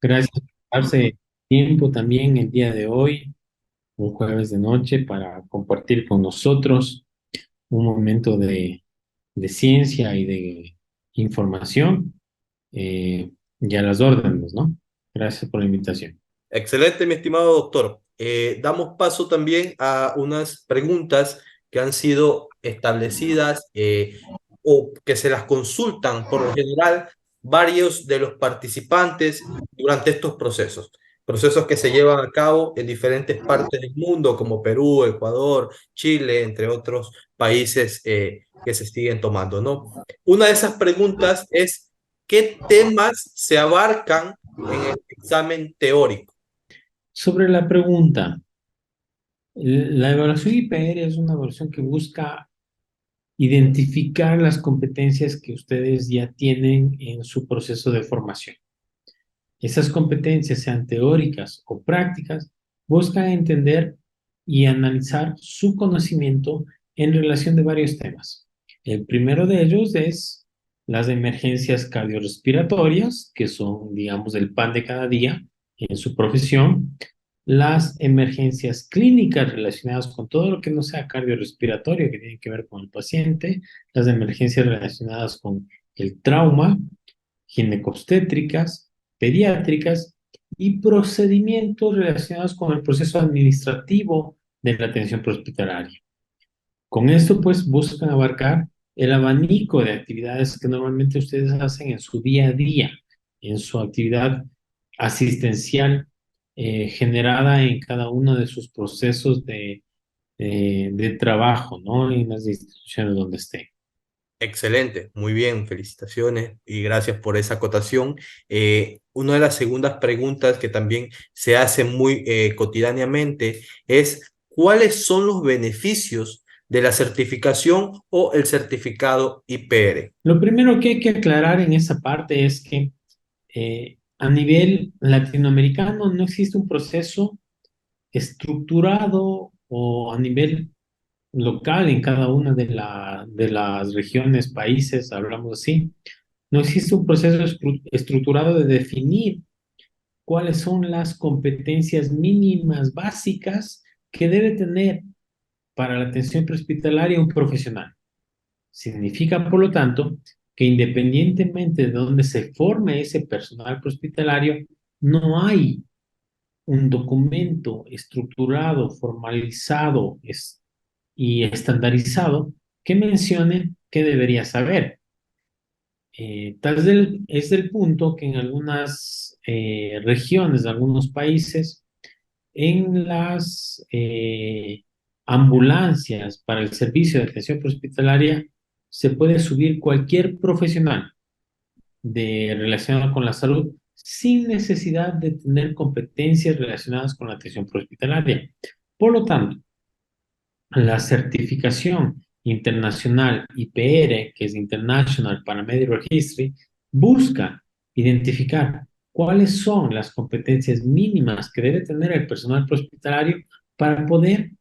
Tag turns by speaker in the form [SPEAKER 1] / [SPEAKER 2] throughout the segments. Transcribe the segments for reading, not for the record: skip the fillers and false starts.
[SPEAKER 1] Gracias por darse tiempo también el día de hoy, un jueves de noche, para compartir con nosotros un momento de ciencia y de información y a las órdenes, ¿no? Gracias por la invitación.
[SPEAKER 2] Excelente, mi estimado doctor. Damos paso también a unas preguntas que han sido establecidas o que se las consultan por lo general varios de los participantes durante estos procesos. Procesos que se llevan a cabo en diferentes partes del mundo, como Perú, Ecuador, Chile, entre otros países que se siguen tomando, ¿no? Una de esas preguntas es, ¿qué temas se abarcan en el examen teórico?
[SPEAKER 1] Sobre la pregunta, la evaluación IPR es una evaluación que busca identificar las competencias que ustedes ya tienen en su proceso de formación. Esas competencias, sean teóricas o prácticas, buscan entender y analizar su conocimiento en relación de varios temas. El primero de ellos es las emergencias cardiorrespiratorias, que son, digamos, el pan de cada día en su profesión. Las emergencias clínicas relacionadas con todo lo que no sea cardiorrespiratorio, que tiene que ver con el paciente. Las emergencias relacionadas con el trauma, ginecobstétricas, pediátricas y procedimientos relacionados con el proceso administrativo de la atención prehospitalaria. Con esto, pues, buscan abarcar el abanico de actividades que normalmente ustedes hacen en su día a día, en su actividad asistencial generada en cada uno de sus procesos de trabajo, ¿no? En las instituciones donde estén.
[SPEAKER 2] Excelente, muy bien, felicitaciones y gracias por esa acotación. Una de las segundas preguntas que también se hace muy cotidianamente es, ¿cuáles son los beneficios de la certificación o el certificado IPR?
[SPEAKER 1] Lo primero que hay que aclarar en esa parte es que a nivel latinoamericano no existe un proceso estructurado o a nivel local en cada una de las regiones, países, hablamos así. No existe un proceso estructurado de definir cuáles son las competencias mínimas básicas que debe tener para la atención prehospitalaria un profesional. Significa, por lo tanto, que independientemente de dónde se forme ese personal prehospitalario, no hay un documento estructurado, formalizado y estandarizado que mencione qué debería saber. Es del punto que en algunas regiones de algunos países, en las ambulancias para el servicio de atención prehospitalaria, se puede subir cualquier profesional relacionado con la salud sin necesidad de tener competencias relacionadas con la atención prehospitalaria. Por lo tanto, la certificación internacional IPR, que es International Paramedic Registry, busca identificar cuáles son las competencias mínimas que debe tener el personal prehospitalario para poder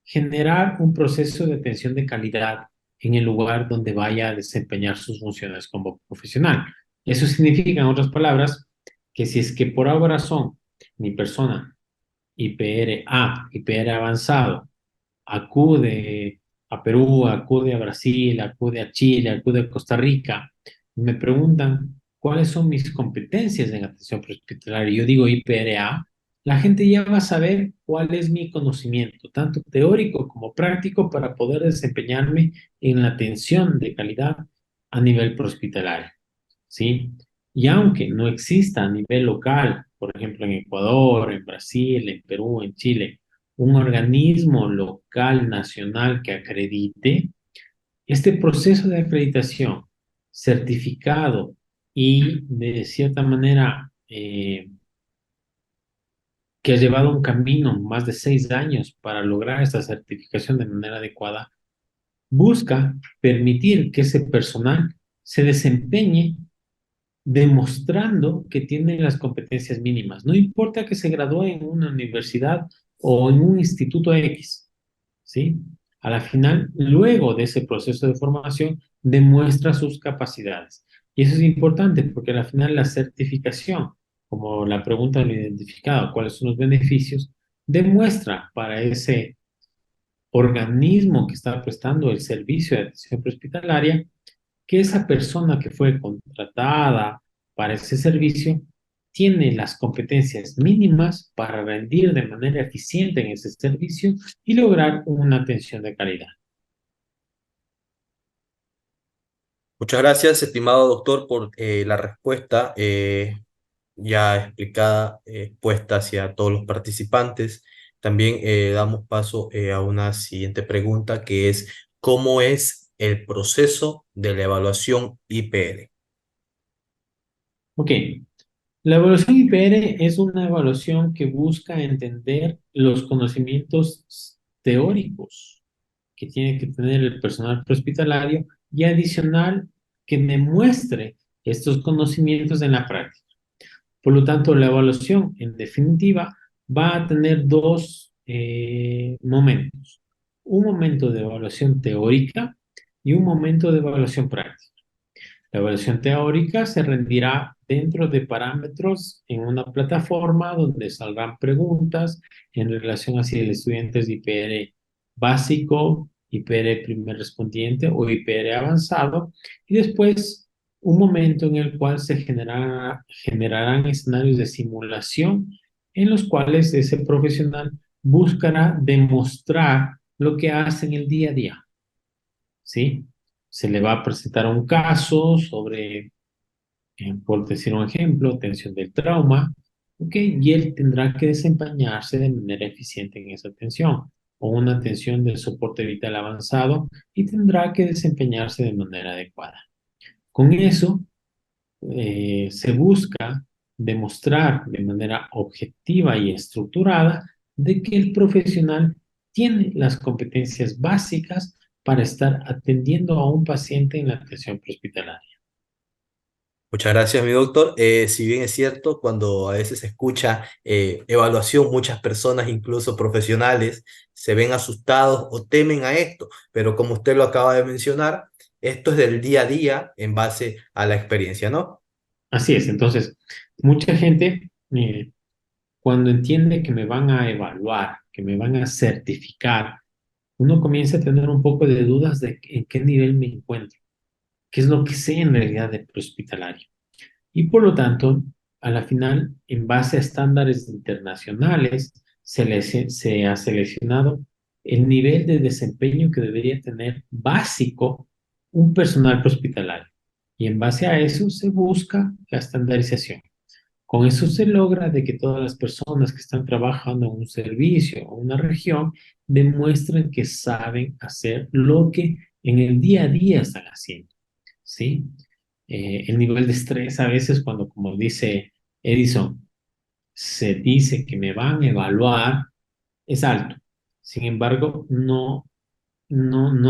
[SPEAKER 1] generar un proceso de atención de calidad en el lugar donde vaya a desempeñar sus funciones como profesional. Eso significa, en otras palabras, que si es que por alguna razón mi persona IPR A, IPR avanzado, acude a Perú, acude a Brasil, acude a Chile, acude a Costa Rica, me preguntan cuáles son mis competencias en atención prehospitalaria. Yo digo IPRA, la gente ya va a saber cuál es mi conocimiento, tanto teórico como práctico, para poder desempeñarme en la atención de calidad a nivel prehospitalario, ¿sí? Y aunque no exista a nivel local, por ejemplo, en Ecuador, en Brasil, en Perú, en Chile, un organismo local, nacional que acredite, este proceso de acreditación certificado y de cierta manera que ha llevado un camino más de 6 años para lograr esta certificación de manera adecuada, busca permitir que ese personal se desempeñe demostrando que tiene las competencias mínimas. No importa que se gradúe en una universidad o en un instituto X, ¿sí? A la final, luego de ese proceso de formación, demuestra sus capacidades. Y eso es importante porque a la final la certificación como la pregunta lo identificado, cuáles son los beneficios, demuestra para ese organismo que está prestando el servicio de atención prehospitalaria que esa persona que fue contratada para ese servicio tiene las competencias mínimas para rendir de manera eficiente en ese servicio y lograr una atención de calidad.
[SPEAKER 2] Muchas gracias, estimado doctor, por la respuesta ya explicada, expuesta hacia todos los participantes. También damos paso a una siguiente pregunta que es, ¿cómo es el proceso de la evaluación IPR?
[SPEAKER 1] Ok, la evaluación IPR es una evaluación que busca entender los conocimientos teóricos que tiene que tener el personal prehospitalario y adicional que demuestre estos conocimientos en la práctica. Por lo tanto, la evaluación, en definitiva, va a tener dos momentos. Un momento de evaluación teórica y un momento de evaluación práctica. La evaluación teórica se rendirá dentro de parámetros en una plataforma donde saldrán preguntas en relación a si el estudiante es de IPR básico, IPR primer respondiente o IPR avanzado, y después un momento en el cual se generarán escenarios de simulación en los cuales ese profesional buscará demostrar lo que hace en el día a día. ¿Sí? Se le va a presentar un caso sobre, por decir un ejemplo, atención del trauma, ¿ok? Y él tendrá que desempeñarse de manera eficiente en esa atención, o una atención del soporte vital avanzado, y tendrá que desempeñarse de manera adecuada. Con eso, se busca demostrar de manera objetiva y estructurada de que el profesional tiene las competencias básicas para estar atendiendo a un paciente en la atención prehospitalaria.
[SPEAKER 2] Muchas gracias, mi doctor. Si bien es cierto, cuando a veces se escucha evaluación, muchas personas, incluso profesionales, se ven asustados o temen a esto, pero como usted lo acaba de mencionar, esto es del día a día en base a la experiencia, ¿no?
[SPEAKER 1] Así es, entonces, mucha gente cuando entiende que me van a evaluar, que me van a certificar, uno comienza a tener un poco de dudas de en qué nivel me encuentro, qué es lo que sé en realidad de prehospitalario. Y por lo tanto, a la final, en base a estándares internacionales, se ha seleccionado el nivel de desempeño que debería tener básico un personal prehospitalario. Y en base a eso se busca la estandarización. Con eso se logra de que todas las personas que están trabajando en un servicio o una región demuestren que saben hacer lo que en el día a día están haciendo, ¿sí? El nivel de estrés a veces cuando, como dice Edison, se dice que me van a evaluar, es alto. Sin embargo, no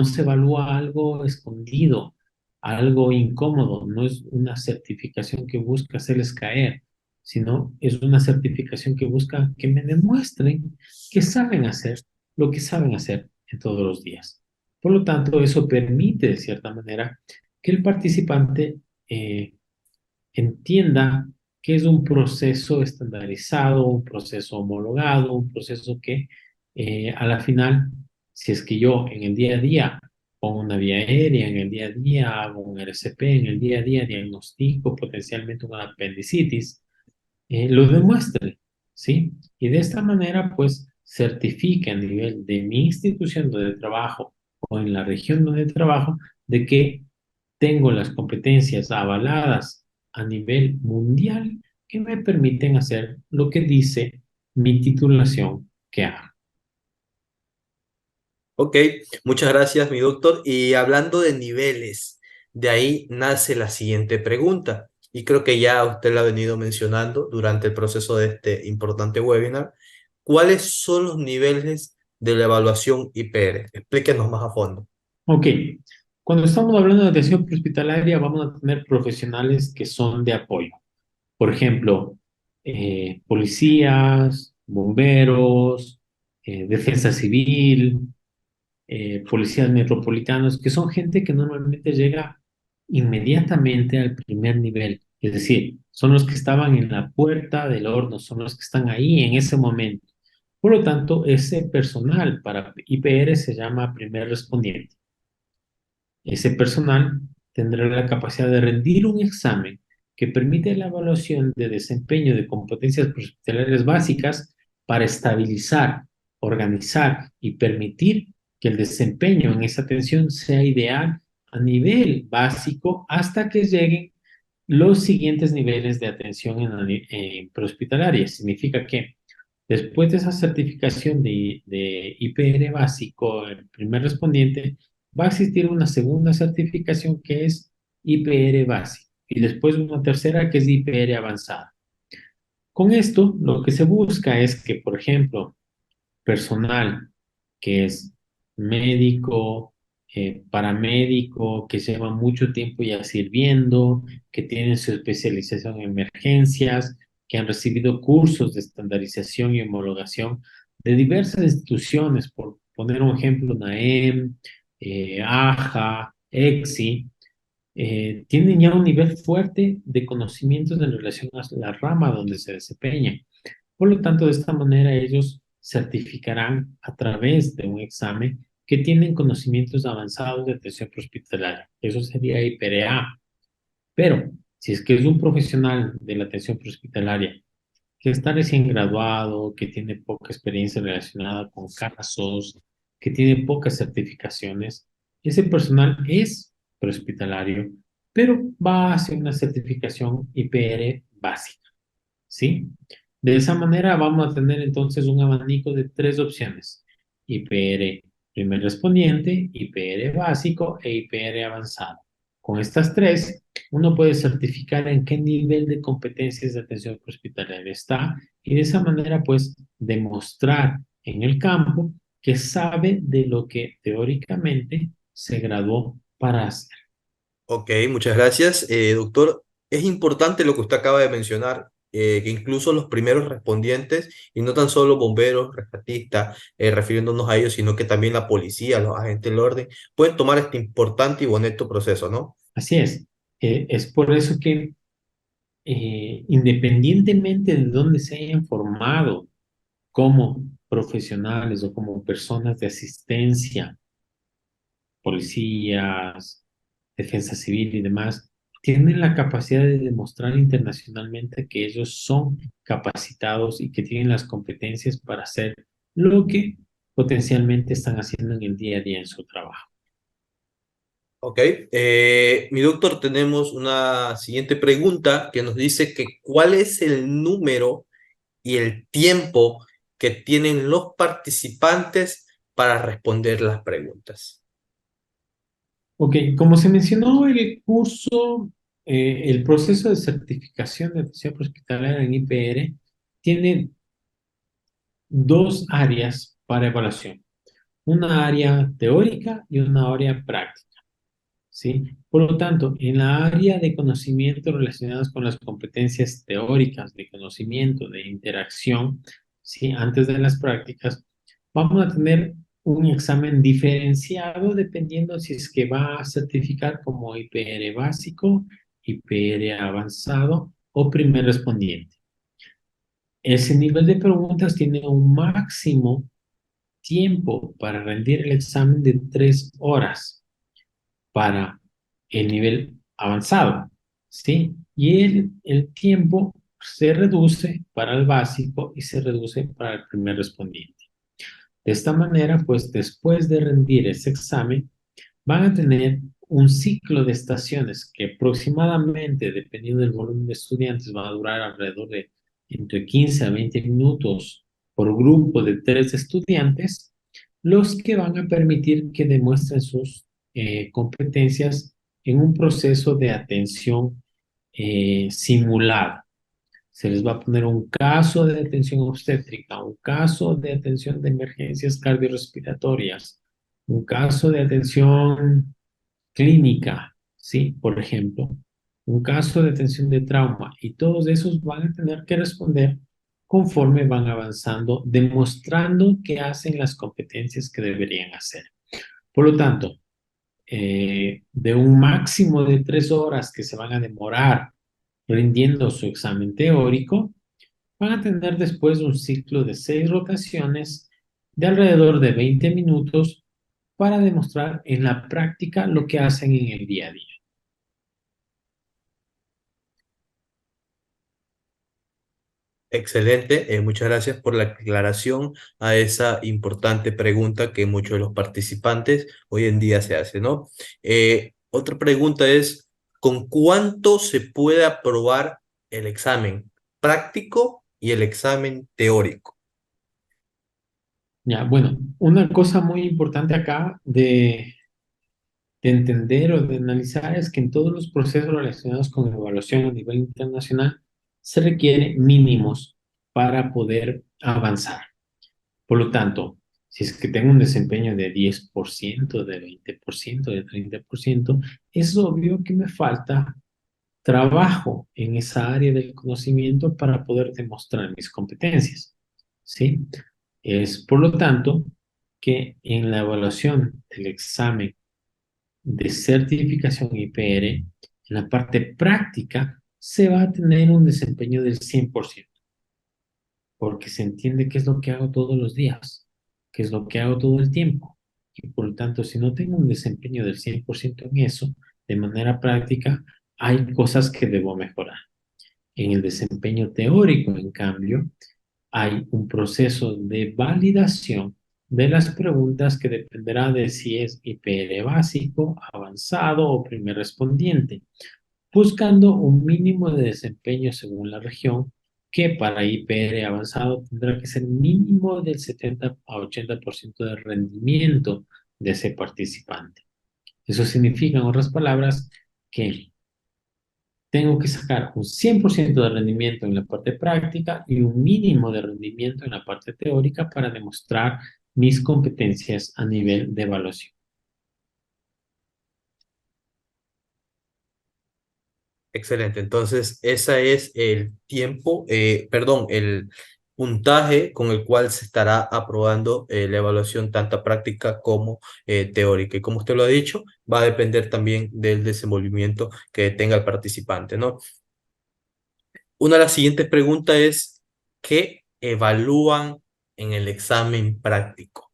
[SPEAKER 1] se evalúa algo escondido, algo incómodo. No es una certificación que busca hacerles caer, sino es una certificación que busca que me demuestren que saben hacer lo que saben hacer en todos los días. Por lo tanto, eso permite, de cierta manera, que el participante entienda que es un proceso estandarizado, un proceso homologado, un proceso que a la final, si es que yo en el día a día pongo una vía aérea, en el día a día hago un RCP, en el día a día diagnostico potencialmente una apendicitis, lo demuestre, ¿sí? Y de esta manera, pues, certifique a nivel de mi institución donde trabajo o en la región donde trabajo de que tengo las competencias avaladas a nivel mundial que me permiten hacer lo que dice mi titulación que haga.
[SPEAKER 2] Ok, muchas gracias, mi doctor. Y hablando de niveles, de ahí nace la siguiente pregunta. Y creo que ya usted la ha venido mencionando durante el proceso de este importante webinar. ¿Cuáles son los niveles de la evaluación IPR? Explíquenos más a fondo.
[SPEAKER 1] Ok, cuando estamos hablando de atención prehospitalaria, vamos a tener profesionales que son de apoyo. Por ejemplo, policías, bomberos, defensa civil, policías metropolitanos, que son gente que normalmente llega inmediatamente al primer nivel. Es decir, son los que estaban en la puerta del horno, son los que están ahí en ese momento. Por lo tanto, ese personal para IPR se llama primer respondiente. Ese personal tendrá la capacidad de rendir un examen que permite la evaluación de desempeño de competencias hospitalarias básicas para estabilizar, organizar y permitir que el desempeño en esa atención sea ideal a nivel básico hasta que lleguen los siguientes niveles de atención en prehospitalaria. Significa que después de esa certificación de IPR básico, el primer respondiente, va a existir una segunda certificación que es IPR básico y después una tercera que es IPR avanzada. Con esto, lo que se busca es que, por ejemplo, personal que es médico, paramédico, que lleva mucho tiempo ya sirviendo, que tienen su especialización en emergencias, que han recibido cursos de estandarización y homologación de diversas instituciones, por poner un ejemplo, NAEM, AJA, EXI, tienen ya un nivel fuerte de conocimientos en relación a la rama donde se desempeñan. Por lo tanto, de esta manera ellos certificarán a través de un examen que tienen conocimientos avanzados de atención prehospitalaria. Eso sería IPRA. Pero si es que es un profesional de la atención prehospitalaria que está recién graduado, que tiene poca experiencia relacionada con casos, que tiene pocas certificaciones, ese personal es prehospitalario, pero va a hacer una certificación IPR básica. ¿Sí? De esa manera vamos a tener entonces un abanico de tres opciones: IPR primer respondiente, IPR básico e IPR avanzado. Con estas tres, uno puede certificar en qué nivel de competencias de atención hospitalaria está y de esa manera pues demostrar en el campo que sabe de lo que teóricamente se graduó para hacer.
[SPEAKER 2] Ok, muchas gracias, doctor. Es importante lo que usted acaba de mencionar, que incluso los primeros respondientes, y no tan solo bomberos, rescatistas, refiriéndonos a ellos, sino que también la policía, los agentes del orden, pueden tomar este importante y bonito proceso, ¿no?
[SPEAKER 1] Así es. Es por eso que independientemente de dónde se hayan formado como profesionales o como personas de asistencia, policías, defensa civil y demás, tienen la capacidad de demostrar internacionalmente que ellos son capacitados y que tienen las competencias para hacer lo que potencialmente están haciendo en el día a día en su trabajo.
[SPEAKER 2] Ok, mi doctor, tenemos una siguiente pregunta que nos dice que ¿cuál es el número y el tiempo que tienen los participantes para responder las preguntas?
[SPEAKER 1] Ok, como se mencionó, el curso, el proceso de certificación de atención hospitalaria en IPR tiene dos áreas para evaluación, una área teórica y una área práctica, ¿sí? Por lo tanto, en la área de conocimiento relacionadas con las competencias teóricas de conocimiento, de interacción, ¿sí? Antes de las prácticas, vamos a tener un examen diferenciado dependiendo si es que va a certificar como IPR básico, IPR avanzado o primer respondiente. Ese nivel de preguntas tiene un máximo tiempo para rendir el examen de 3 horas para el nivel avanzado, ¿sí? Y el tiempo se reduce para el básico y se reduce para el primer respondiente. De esta manera, pues después de rendir ese examen, van a tener un ciclo de estaciones que aproximadamente, dependiendo del volumen de estudiantes, va a durar alrededor de entre 15 a 20 minutos por grupo de 3 estudiantes, los que van a permitir que demuestren sus competencias en un proceso de atención simulada. Se les va a poner un caso de atención obstétrica, un caso de atención de emergencias cardiorrespiratorias, un caso de atención clínica, ¿sí? Por ejemplo, un caso de atención de trauma, y todos esos van a tener que responder conforme van avanzando, demostrando que hacen las competencias que deberían hacer. Por lo tanto, de un máximo de 3 horas que se van a demorar rindiendo su examen teórico, van a tener después un ciclo de 6 rotaciones de alrededor de 20 minutos para demostrar en la práctica lo que hacen en el día a día.
[SPEAKER 2] Excelente, muchas gracias por la aclaración a esa importante pregunta que muchos de los participantes hoy en día se hacen, ¿no? Otra pregunta es, ¿con cuánto se puede aprobar el examen práctico y el examen teórico?
[SPEAKER 1] Ya, bueno, una cosa muy importante acá de entender o de analizar es que en todos los procesos relacionados con evaluación a nivel internacional se requiere mínimos para poder avanzar. Por lo tanto, si es que tengo un desempeño de 10%, de 20%, de 30%, es obvio que me falta trabajo en esa área del conocimiento para poder demostrar mis competencias, ¿sí? Es por lo tanto que en la evaluación del examen de certificación IPR, en la parte práctica, se va a tener un desempeño del 100%, porque se entiende qué es lo que hago todos los días, qué es lo que hago todo el tiempo. Y por lo tanto, si no tengo un desempeño del 100% en eso, de manera práctica, hay cosas que debo mejorar. En el desempeño teórico, en cambio, hay un proceso de validación de las preguntas que dependerá de si es IPR básico, avanzado o primer respondiente, buscando un mínimo de desempeño según la región, que para IPR avanzado tendrá que ser mínimo del 70 a 80% de rendimiento de ese participante. Eso significa, en otras palabras, que tengo que sacar un 100% de rendimiento en la parte práctica y un mínimo de rendimiento en la parte teórica para demostrar mis competencias a nivel de evaluación.
[SPEAKER 2] Excelente, entonces ese es el tiempo, perdón, el puntaje con el cual se estará aprobando la evaluación tanto práctica como teórica. Y como usted lo ha dicho, va a depender también del desenvolvimiento que tenga el participante, ¿no? Una de las siguientes preguntas es, ¿qué evalúan en el examen práctico?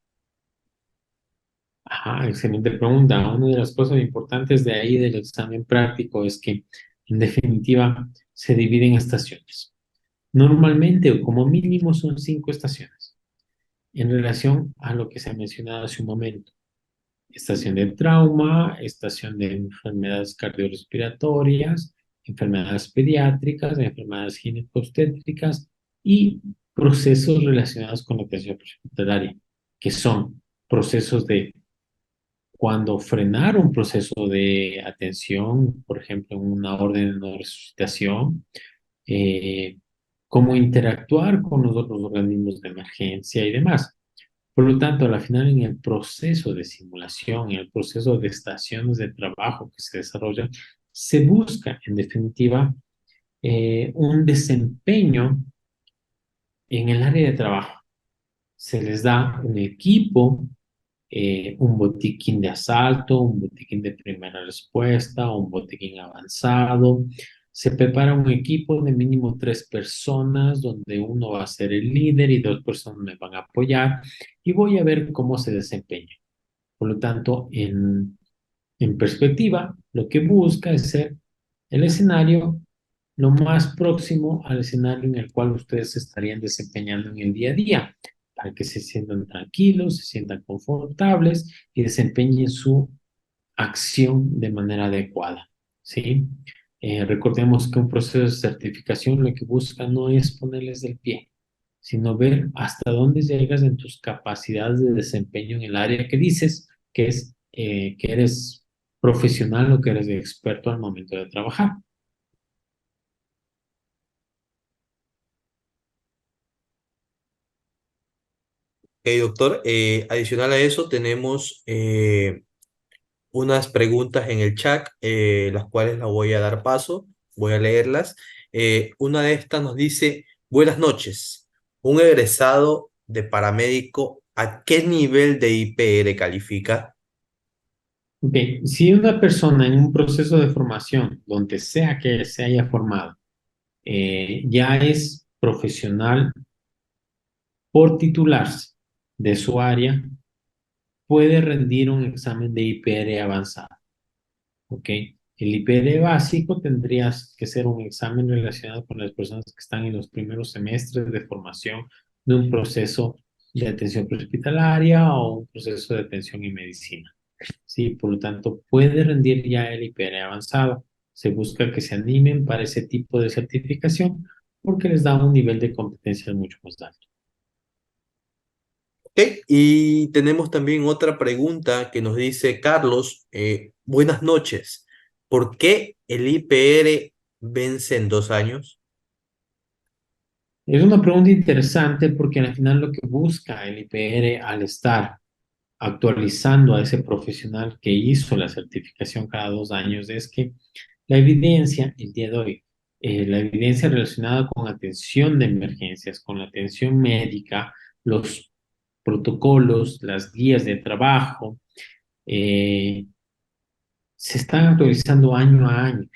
[SPEAKER 1] Ajá, excelente pregunta. Una de las cosas importantes de ahí del examen práctico es que, en definitiva, se divide en estaciones. Normalmente, o como mínimo, son 5 estaciones en relación a lo que se ha mencionado hace un momento. Estación de trauma, estación de enfermedades cardiorrespiratorias, enfermedades pediátricas, enfermedades ginecobstétricas y procesos relacionados con la atención hospitalaria, que son procesos de cuando frenar un proceso de atención, por ejemplo, en una orden de no resucitación, eh, cómo interactuar con los otros organismos de emergencia y demás. Por lo tanto, al final, en el proceso de simulación, en el proceso de estaciones de trabajo que se desarrollan, se busca, en definitiva, un desempeño en el área de trabajo. Se les da un equipo, un botiquín de asalto, un botiquín de primera respuesta, un botiquín avanzado. Se prepara un equipo de mínimo 3 personas, donde uno va a ser el líder y 2 personas me van a apoyar y voy a ver cómo se desempeña. Por lo tanto, en perspectiva, lo que busca es ser el escenario lo más próximo al escenario en el cual ustedes se estarían desempeñando en el día a día, para que se sientan tranquilos, se sientan confortables y desempeñen su acción de manera adecuada, ¿sí? Recordemos que un proceso de certificación lo que busca no es ponerles del pie, sino ver hasta dónde llegas en tus capacidades de desempeño en el área que dices que eres profesional o que eres experto al momento de trabajar.
[SPEAKER 2] Ok, doctor, adicional a eso tenemos unas preguntas en el chat, las cuales las voy a dar paso, voy a leerlas. Una de estas nos dice, buenas noches, un egresado de paramédico, ¿a qué nivel de IPR califica?
[SPEAKER 1] Ok, si una persona en un proceso de formación, donde sea que se haya formado, ya es profesional por titularse de su área, puede rendir un examen de IPR avanzado. ¿Ok? El IPR básico tendrías que ser un examen relacionado con las personas que están en los primeros semestres de formación de un proceso de atención prehospitalaria o un proceso de atención en medicina. Sí, por lo tanto, puede rendir ya el IPR avanzado. Se busca que se animen para ese tipo de certificación porque les da un nivel de competencia mucho más alto.
[SPEAKER 2] Ok, y tenemos también otra pregunta que nos dice Carlos, buenas noches. ¿Por qué el IPR vence en 2 años?
[SPEAKER 1] Es una pregunta interesante porque al final lo que busca el IPR al estar actualizando a ese profesional que hizo la certificación cada 2 años es que la evidencia, el día de hoy, la evidencia relacionada con atención de emergencias, con la atención médica, los protocolos, las guías de trabajo, eh, se están actualizando año a año.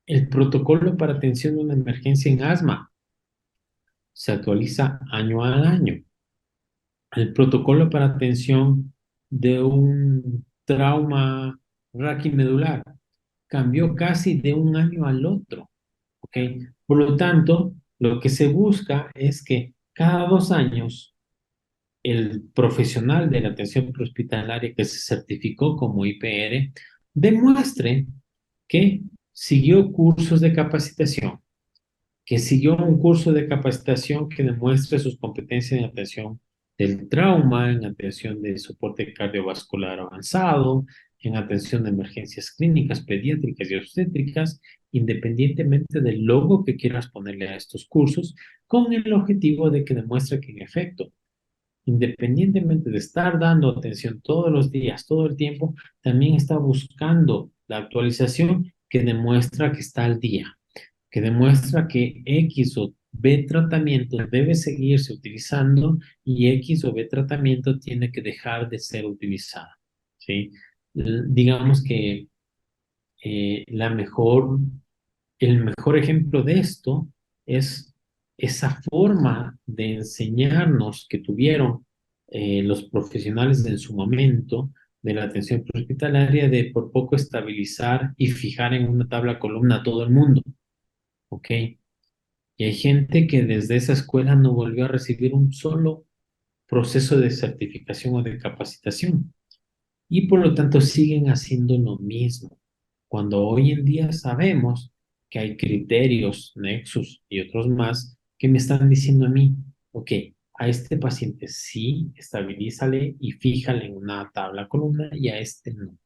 [SPEAKER 1] El protocolo para atención de una emergencia en asma se actualiza año a año. El protocolo para atención de un trauma raquimedular cambió casi de un año al otro, ¿ok? Por lo tanto, lo que se busca es que cada 2 años el profesional de la atención prehospitalaria que se certificó como IPR demuestre que siguió cursos de capacitación, que siguió un curso de capacitación que demuestre sus competencias en atención del trauma, en atención de soporte cardiovascular avanzado, en atención de emergencias clínicas, pediátricas y obstétricas, independientemente del logo que quieras ponerle a estos cursos, con el objetivo de que demuestre que en efecto, independientemente de estar dando atención todos los días, todo el tiempo, también está buscando la actualización que demuestra que está al día, que demuestra que X o B tratamiento debe seguirse utilizando y X o B tratamiento tiene que dejar de ser utilizado. ¿Sí? Digamos que la mejor, el mejor ejemplo de esto es esa forma de enseñarnos que tuvieron los profesionales en su momento de la atención hospitalaria de por poco estabilizar y fijar en una tabla columna a todo el mundo. ¿Ok? Y hay gente que desde esa escuela no volvió a recibir un solo proceso de certificación o de capacitación. Y por lo tanto siguen haciendo lo mismo. Cuando hoy en día sabemos que hay criterios, Nexus y otros más que me están diciendo a mí, ok, a este paciente sí, estabilízale y fíjale en una tabla columna y a este no.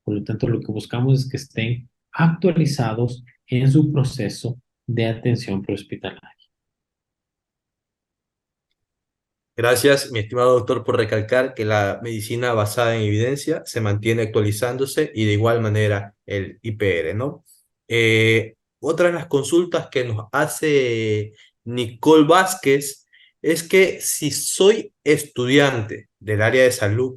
[SPEAKER 1] Por lo tanto, lo que buscamos es que estén actualizados en su proceso de atención prehospitalaria.
[SPEAKER 2] Gracias, mi estimado doctor, por recalcar que la medicina basada en evidencia se mantiene actualizándose y de igual manera el IPR, ¿no? Otra de las consultas que nos hace Nicole Vázquez es que si soy estudiante del área de salud,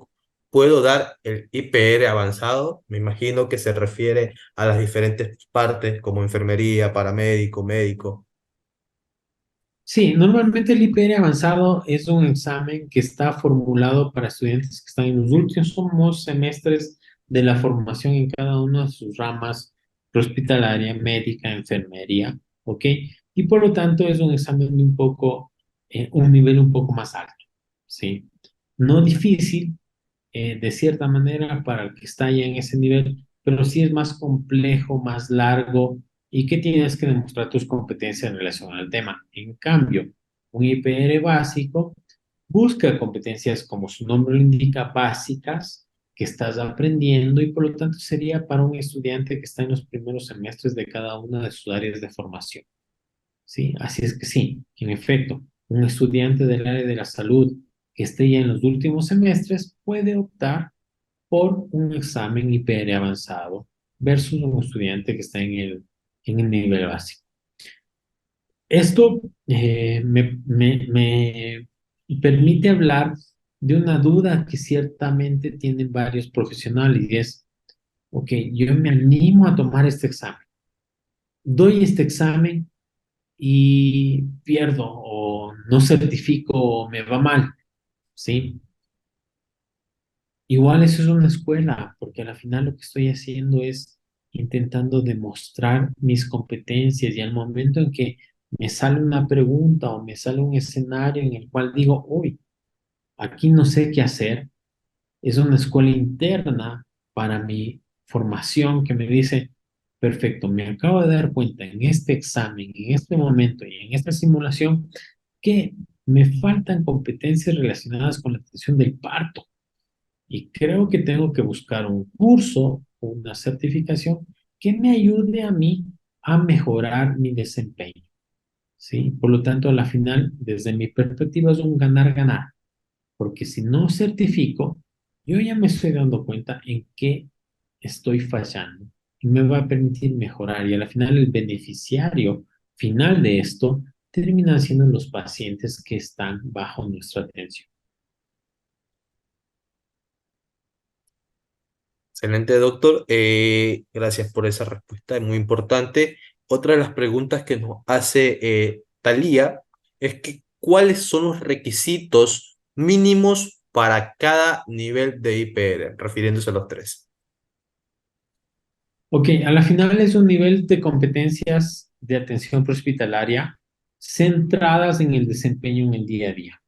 [SPEAKER 2] ¿puedo dar el IPR avanzado? Me imagino que se refiere a las diferentes partes como enfermería, paramédico, médico.
[SPEAKER 1] Sí, normalmente el IPR avanzado es un examen que está formulado para estudiantes que están en los últimos semestres de la formación en cada una de sus ramas hospitalaria, médica, enfermería, ¿ok? Y por lo tanto es un examen de un nivel un poco más alto, ¿sí? No difícil, de cierta manera para el que está ya en ese nivel, pero sí es más complejo, más largo y que tienes que demostrar tus competencias en relación al tema. En cambio, un IPR básico busca competencias, como su nombre lo indica, básicas que estás aprendiendo y por lo tanto sería para un estudiante que está en los primeros semestres de cada una de sus áreas de formación. ¿Sí? Así es que sí, en efecto, un estudiante del área de la salud que esté ya en los últimos semestres puede optar por un examen IPR avanzado versus un estudiante que está en el nivel básico. Esto me permite hablar de una duda que ciertamente tienen varios profesionales y es, ok, yo me animo a tomar este examen, doy este examen y pierdo o no certifico o me va mal, ¿sí? Igual eso es una escuela, porque al final lo que estoy haciendo es intentando demostrar mis competencias y al momento en que me sale una pregunta o me sale un escenario en el cual digo, uy, aquí no sé qué hacer, es una escuela interna para mi formación que me dice, perfecto, me acabo de dar cuenta en este examen, en este momento y en esta simulación que me faltan competencias relacionadas con la atención del parto y creo que tengo que buscar un curso o una certificación que me ayude a mí a mejorar mi desempeño, ¿sí? Por lo tanto, a la final, desde mi perspectiva, es un ganar-ganar, porque si no certifico, yo ya me estoy dando cuenta en qué estoy fallando y me va a permitir mejorar y a la final el beneficiario final de esto terminan siendo los pacientes que están bajo nuestra atención.
[SPEAKER 2] Excelente, doctor. Gracias por esa respuesta, es muy importante. Otra de las preguntas que nos hace Talía es que ¿cuáles son los requisitos mínimos para cada nivel de IPR, refiriéndose a los tres?
[SPEAKER 1] Ok, a la final es un nivel de competencias de atención prehospitalaria centradas en el desempeño en el día a día.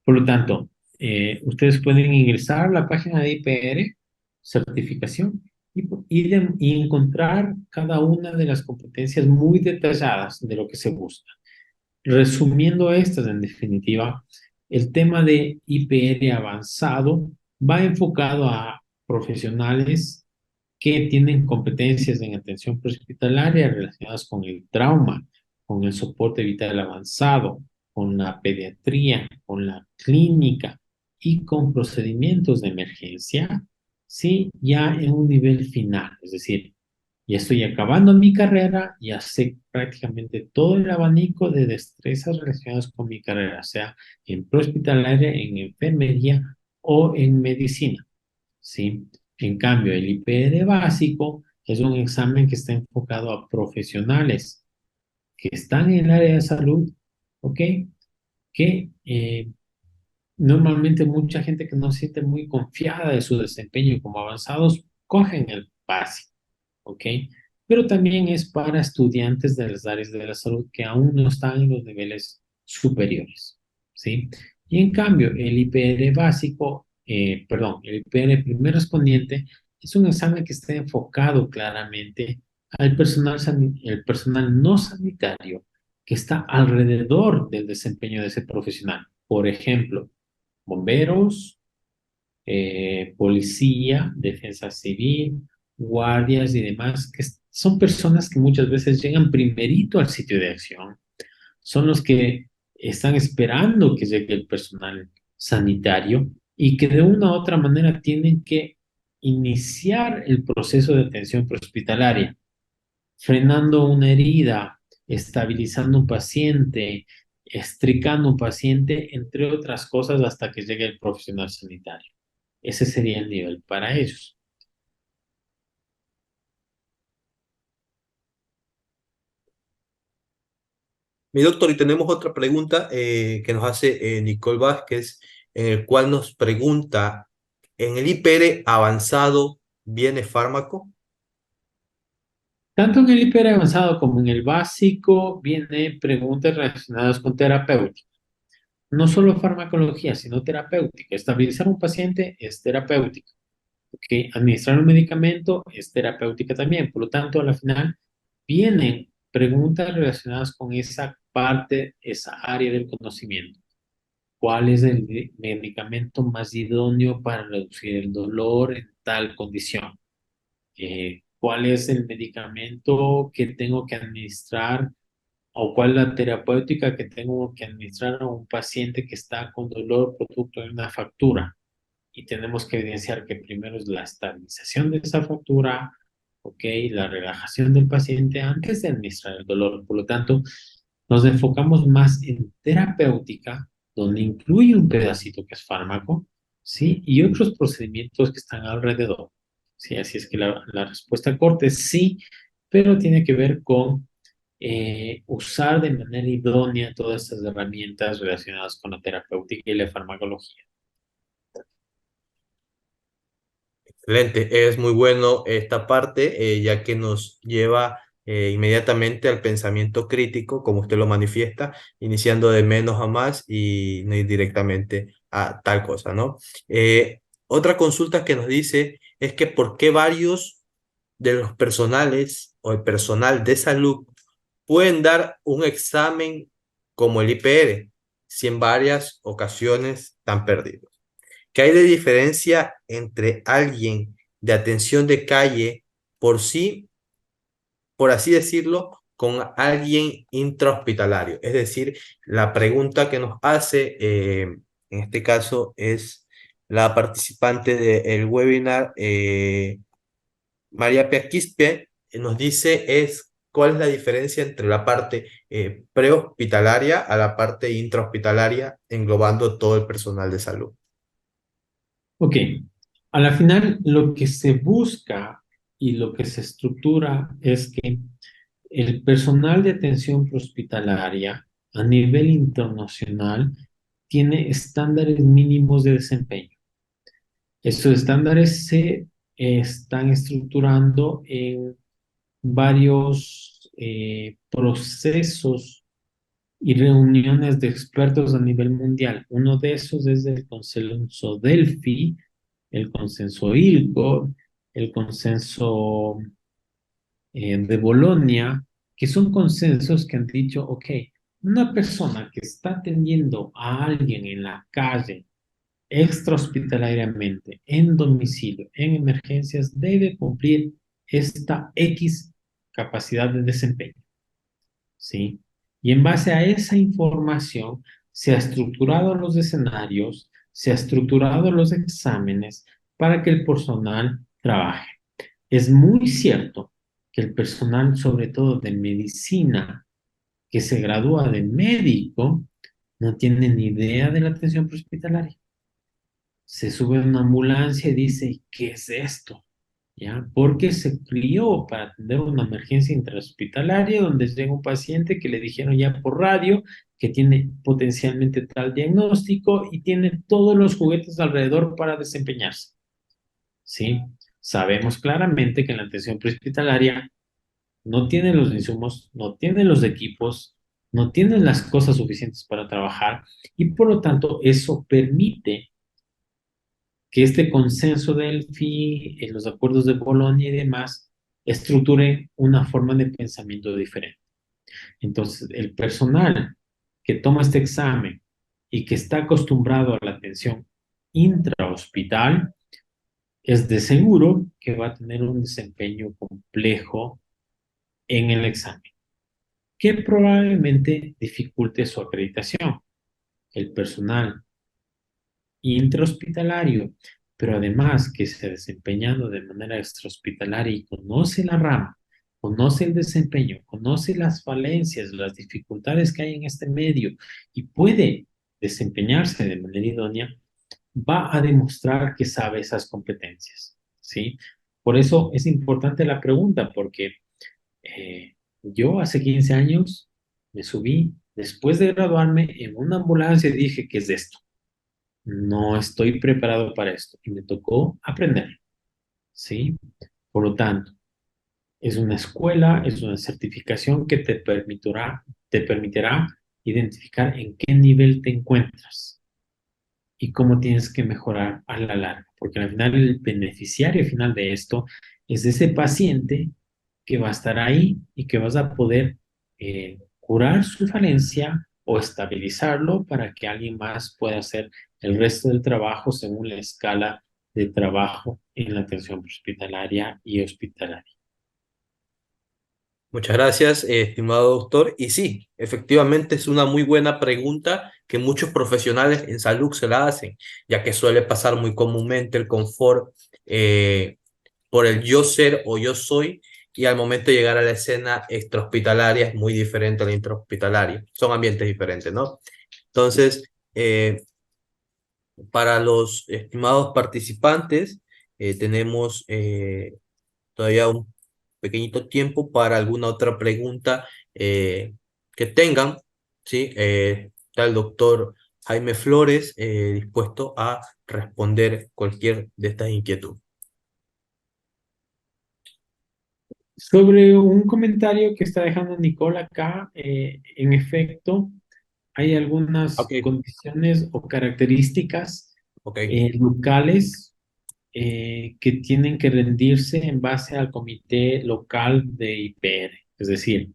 [SPEAKER 1] Por lo tanto, ustedes pueden ingresar a la página de IPR, certificación, y encontrar cada una de las competencias muy detalladas de lo que se busca. Resumiendo estas, en definitiva, el tema de IPR avanzado va enfocado a profesionales que tienen competencias en atención prehospitalaria relacionadas con el trauma, con el soporte vital avanzado, con la pediatría, con la clínica y con procedimientos de emergencia, sí, ya en un nivel final, es decir, ya estoy acabando mi carrera, ya sé prácticamente todo el abanico de destrezas relacionadas con mi carrera, sea en prehospitalaria, en enfermería o en medicina. ¿Sí? En cambio, el IPR básico es un examen que está enfocado a profesionales que están en el área de salud, ¿ok? Que normalmente mucha gente que no se siente muy confiada de su desempeño como avanzados, cogen el básico, ¿ok? Pero también es para estudiantes de las áreas de la salud que aún no están en los niveles superiores, ¿sí? Y en cambio, el IPR básico, perdón, el IPR primer respondiente es un examen que está enfocado claramente al personal, el personal no sanitario que está alrededor del desempeño de ese profesional. Por ejemplo, bomberos, policía, defensa civil, guardias y demás, que son personas que muchas veces llegan primerito al sitio de acción. Son los que están esperando que llegue el personal sanitario y que de una u otra manera tienen que iniciar el proceso de atención prehospitalaria, frenando una herida, estabilizando un paciente, estricando un paciente, entre otras cosas, hasta que llegue el profesional sanitario. Ese sería el nivel para ellos.
[SPEAKER 2] Mi doctor, y tenemos otra pregunta que nos hace Nicole Vázquez, en el cual nos pregunta, ¿en el IPR avanzado viene fármaco?
[SPEAKER 1] Tanto en el hiper avanzado como en el básico vienen preguntas relacionadas con terapéutica. No solo farmacología, sino terapéutica. Estabilizar un paciente es terapéutica. ¿Ok? Administrar un medicamento es terapéutica también. Por lo tanto, a la final vienen preguntas relacionadas con esa parte, esa área del conocimiento. ¿Cuál es el medicamento más idóneo para reducir el dolor en tal condición? ¿Cuál es el medicamento que tengo que administrar o cuál es la terapéutica que tengo que administrar a un paciente que está con dolor producto de una fractura? Y tenemos que evidenciar que primero es la estabilización de esa fractura, ¿ok? La relajación del paciente antes de administrar el dolor. Por lo tanto, nos enfocamos más en terapéutica, donde incluye un pedacito que es fármaco, ¿sí? Y otros procedimientos que están alrededor, ¿sí? Así es que la respuesta corta es sí, pero tiene que ver con usar de manera idónea todas estas herramientas relacionadas con la terapéutica y la farmacología.
[SPEAKER 2] Excelente, es muy bueno esta parte, ya que nos lleva inmediatamente al pensamiento crítico, como usted lo manifiesta, iniciando de menos a más y no ir directamente a tal cosa, ¿no? Otra consulta que nos dice es que por qué varios de los personales o el personal de salud pueden dar un examen como el IPR si en varias ocasiones están perdidos. ¿Qué hay de diferencia entre alguien de atención de calle por sí, por así decirlo, con alguien intrahospitalario? Es decir, la pregunta que nos hace, en este caso, es la participante del webinar, María Pia Quispe, nos dice es cuál es la diferencia entre la parte prehospitalaria a la parte intrahospitalaria, englobando todo el personal de salud.
[SPEAKER 1] Ok, a la final lo que se busca y lo que se estructura es que el personal de atención prehospitalaria a nivel internacional tiene estándares mínimos de desempeño. Estos estándares se están estructurando en varios procesos y reuniones de expertos a nivel mundial. Uno de esos es el consenso Delphi, el consenso ILCO, el consenso de Bolonia, que son consensos que han dicho, ok, una persona que está atendiendo a alguien en la calle, extrahospitalariamente, en domicilio, en emergencias, debe cumplir esta X capacidad de desempeño, ¿sí? Y en base a esa información se ha estructurado los escenarios, se ha estructurado los exámenes para que el personal trabaje. Es muy cierto que el personal, sobre todo de medicina, que se gradúa de médico, no tiene ni idea de la atención prehospitalaria. Se sube a una ambulancia y dice, ¿qué es esto? ¿Ya? Porque se crió para atender una emergencia intrahospitalaria donde llega un paciente que le dijeron ya por radio que tiene potencialmente tal diagnóstico y tiene todos los juguetes alrededor para desempeñarse. ¿Sí? Sabemos claramente que en la atención prehospitalaria no tiene los insumos, no tiene los equipos, no tiene las cosas suficientes para trabajar y por lo tanto eso permite que este consenso del FI, en los acuerdos de Bolonia y demás, estructure una forma de pensamiento diferente. Entonces, el personal que toma este examen y que está acostumbrado a la atención intrahospital, es de seguro que va a tener un desempeño complejo en el examen, que probablemente dificulte su acreditación. El personal intrahospitalario, pero además que se ha desempeñado de manera extrahospitalaria y conoce la rama, conoce el desempeño, conoce las falencias, las dificultades que hay en este medio y puede desempeñarse de manera idónea, va a demostrar que sabe esas competencias, ¿sí? Por eso es importante la pregunta, porque yo hace 15 años me subí, después de graduarme, en una ambulancia y dije, ¿qué es esto? No estoy preparado para esto y me tocó aprender, ¿sí? Por lo tanto, es una escuela, es una certificación que te permitirá identificar en qué nivel te encuentras y cómo tienes que mejorar a la larga, porque al final el beneficiario final de esto es ese paciente que va a estar ahí y que vas a poder curar su falencia o estabilizarlo para que alguien más pueda hacer el resto del trabajo según la escala de trabajo en la atención hospitalaria y hospitalaria.
[SPEAKER 2] Muchas gracias, estimado doctor. Y sí, efectivamente es una muy buena pregunta que muchos profesionales en salud se la hacen, ya que suele pasar muy comúnmente el confort por el yo ser o yo soy, y al momento de llegar a la escena extrahospitalaria es muy diferente a la intrahospitalaria. Son ambientes diferentes, ¿no? Entonces, para los estimados participantes, tenemos todavía pequeñito tiempo para alguna otra pregunta que tengan, ¿sí? Está el doctor Jaime Flores dispuesto a responder cualquier de estas inquietudes.
[SPEAKER 1] Sobre un comentario que está dejando Nicole acá, en efecto, hay
[SPEAKER 2] Ok,
[SPEAKER 1] algunas condiciones o características
[SPEAKER 2] ok.
[SPEAKER 1] locales que tienen que rendirse en base al comité local de IPR. Es decir,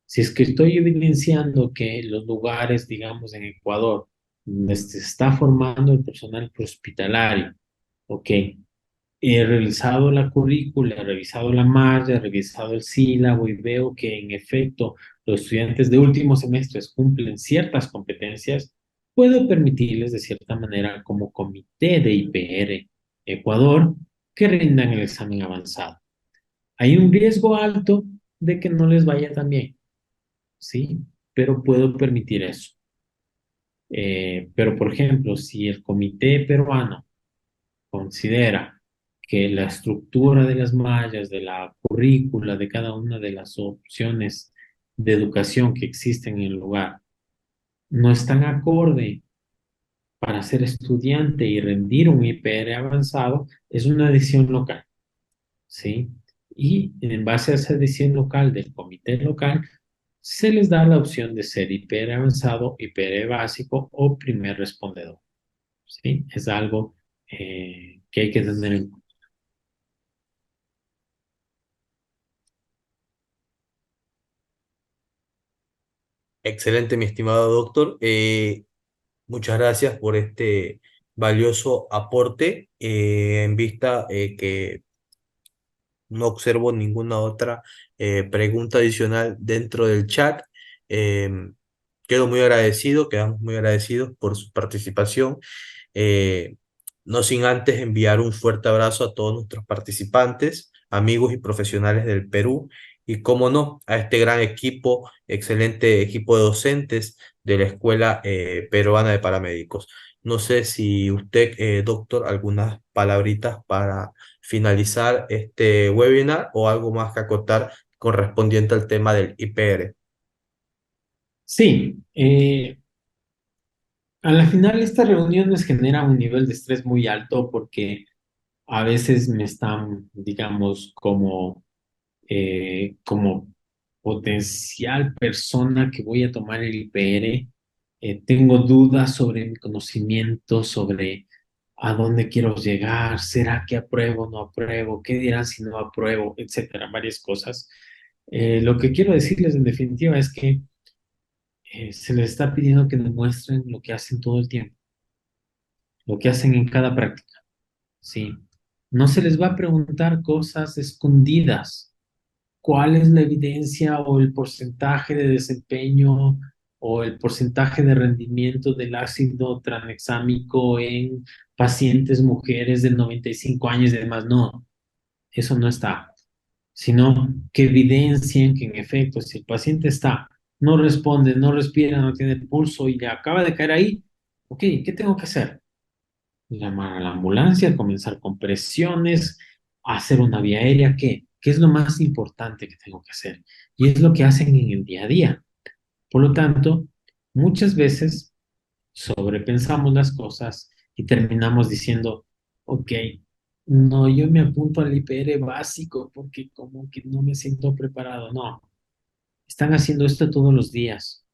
[SPEAKER 1] si es que estoy evidenciando que los lugares, digamos, en Ecuador, donde se está formando el personal hospitalario, ok, he revisado la currícula, he revisado la malla, he revisado el sílabo y veo que en efecto los estudiantes de últimos semestres cumplen ciertas competencias, puedo permitirles de cierta manera como comité de IPR Ecuador que rindan el examen avanzado. Hay un riesgo alto de que no les vaya tan bien, ¿sí? Pero puedo permitir eso. Pero, por ejemplo, si el comité peruano considera que la estructura de las mallas, de la currícula, de cada una de las opciones de educación que existen en el lugar, no están acorde para ser estudiante y rendir un IPR avanzado, es una decisión local, ¿sí? Y en base a esa decisión local del comité local, se les da la opción de ser IPR avanzado, IPR básico o primer respondedor, ¿sí? Es algo que hay que tener en cuenta.
[SPEAKER 2] Excelente, mi estimado doctor. Muchas gracias por este valioso aporte en vista que no observo ninguna otra pregunta adicional dentro del chat. Em, Quedo muy agradecido, quedamos muy agradecidos por su participación. Eh, no sin antes enviar un fuerte abrazo a todos nuestros participantes, amigos y profesionales del Perú. Y cómo no, a este gran equipo, excelente equipo de docentes de la Escuela Peruana de Paramédicos. No sé si usted, doctor, algunas palabritas para finalizar este webinar o algo más que acotar correspondiente al tema del IPR.
[SPEAKER 1] Sí, a la final estas reuniones generan un nivel de estrés muy alto porque a veces me están, digamos, como potencial persona que voy a tomar el IPR, tengo dudas sobre mi conocimiento, sobre a dónde quiero llegar, será que apruebo o no apruebo, qué dirán si no apruebo, etcétera, varias cosas. Lo que quiero decirles en definitiva es que se les está pidiendo que demuestren lo que hacen todo el tiempo, lo que hacen en cada práctica, ¿sí? No se les va a preguntar cosas escondidas. ¿Cuál es la evidencia o el porcentaje de desempeño o el porcentaje de rendimiento del ácido tranexámico en pacientes mujeres de 95 años y demás? No, eso no está, sino que evidencien que en efecto, si el paciente está, no responde, no respira, no tiene pulso y le acaba de caer ahí, ok, ¿qué tengo que hacer? Llamar a la ambulancia, comenzar con presiones, hacer una vía aérea, ¿qué? ¿Qué es lo más importante que tengo que hacer? Y es lo que hacen en el día a día. Por lo tanto, muchas veces sobrepensamos las cosas y terminamos diciendo, ok, no, yo me apunto al IPR básico porque como que no me siento preparado. No, están haciendo esto todos los días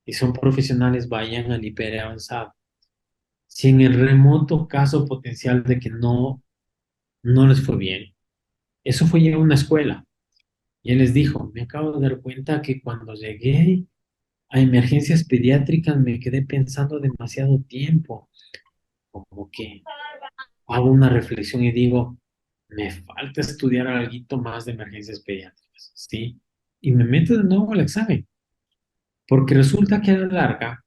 [SPEAKER 1] y son profesionales, vayan al IPR avanzado. Si en el remoto caso potencial de que no les fue bien, eso fue ya a una escuela. Y él les dijo, me acabo de dar cuenta que cuando llegué a emergencias pediátricas me quedé pensando demasiado tiempo, como que hago una reflexión y digo, me falta estudiar algo más de emergencias pediátricas, ¿sí? Y me meto de nuevo al examen, porque resulta que a la larga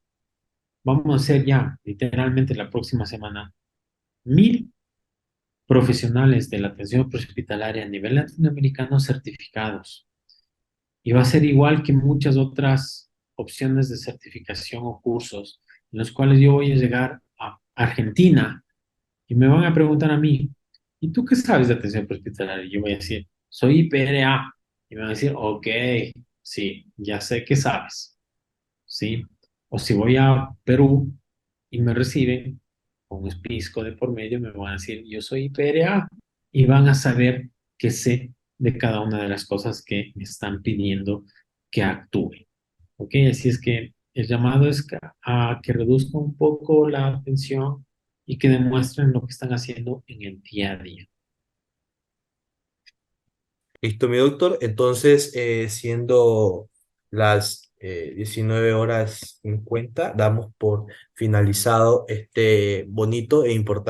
[SPEAKER 1] vamos a hacer ya, literalmente la próxima semana, 1,000 profesionales de la atención prehospitalaria a nivel latinoamericano certificados. Y va a ser igual que muchas otras opciones de certificación o cursos en los cuales yo voy a llegar a Argentina y me van a preguntar a mí, ¿y tú qué sabes de atención prehospitalaria? Y yo voy a decir, soy IPRA. Y me van a decir, ok, sí, ya sé que sabes, ¿sí? O si voy a Perú y me reciben con un pisco de por medio, me van a decir, yo soy IPRA. Y van a saber que sé de cada una de las cosas que me están pidiendo que actúe. ¿Ok? Así es que el llamado es a que reduzca un poco la atención y que demuestren lo que están haciendo en el día a día.
[SPEAKER 2] Listo, mi doctor. Entonces, siendo las 19:50, damos por finalizado este bonito e importante